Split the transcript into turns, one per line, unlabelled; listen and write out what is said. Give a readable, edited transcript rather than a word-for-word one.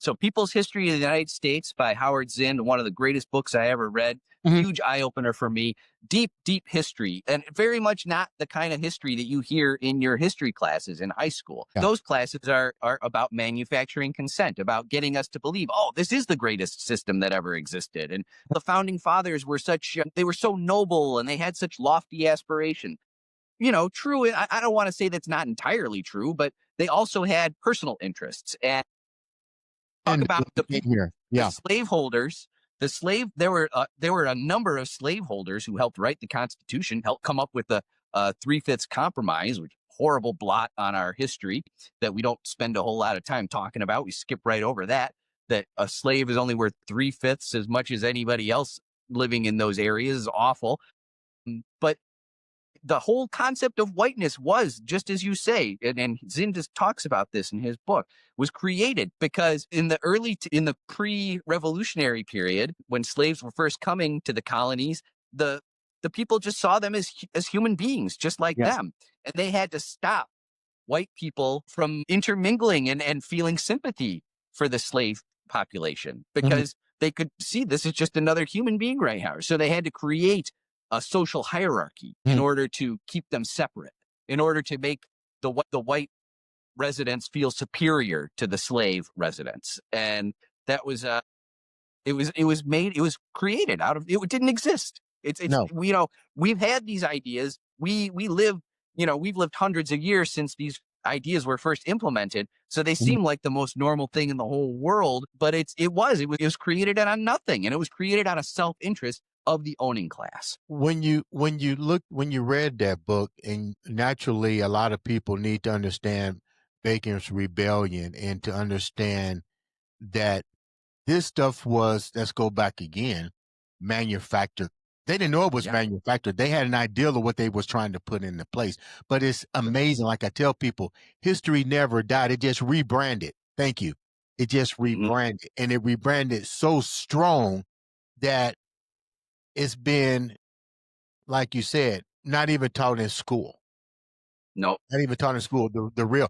So People's History of the United States by Howard Zinn, one of the greatest books I ever read.
Mhm.
Huge eye opener for me. Deep, deep history, and very much not the kind of history that you hear in your history classes in high school.
Yeah.
Those classes are about manufacturing consent, about getting us to believe, oh, this is the greatest system that ever existed. And the founding fathers were they were so noble and they had such lofty aspirations. True. I don't want to say that's not entirely true, but they also had personal interests. And talk
And
about the people,
here,
the
yeah,
slaveholders, there were a number of slaveholders who helped write the Constitution, helped come up with the 3/5 compromise, which horrible blot on our history that we don't spend a whole lot of time talking about. We skip right over that a slave is only worth 3/5 as much as anybody else living in those areas is awful. But the whole concept of whiteness was, just as you say, and Zinn just talks about this in his book, was created because in the pre-revolutionary period, when slaves were first coming to the colonies, the people just saw them as human beings, just like
yes.
them, and they had to stop white people from intermingling and feeling sympathy for the slave population because they could see this is just another human being right here. So they had to create a social hierarchy in order to keep them separate, in order to make the white residents feel superior to the slave residents. And that was it was created out of, it didn't exist.
No.
We've had these ideas. We've lived hundreds of years since these ideas were first implemented. So they seem like the most normal thing in the whole world, but it was created out of nothing. And it was created out of self-interest of the owning class.
When you read that book, and naturally a lot of people need to understand Bacon's Rebellion and to understand that this stuff was, let's go back again, manufactured. They didn't know it was manufactured. They had an idea of what they was trying to put into place. But it's amazing. Like I tell people, history never died. It just rebranded. Thank you. It just rebranded. And it rebranded so strong that it's been, like you said, not even taught in school.
No.
Not even taught in school. The real,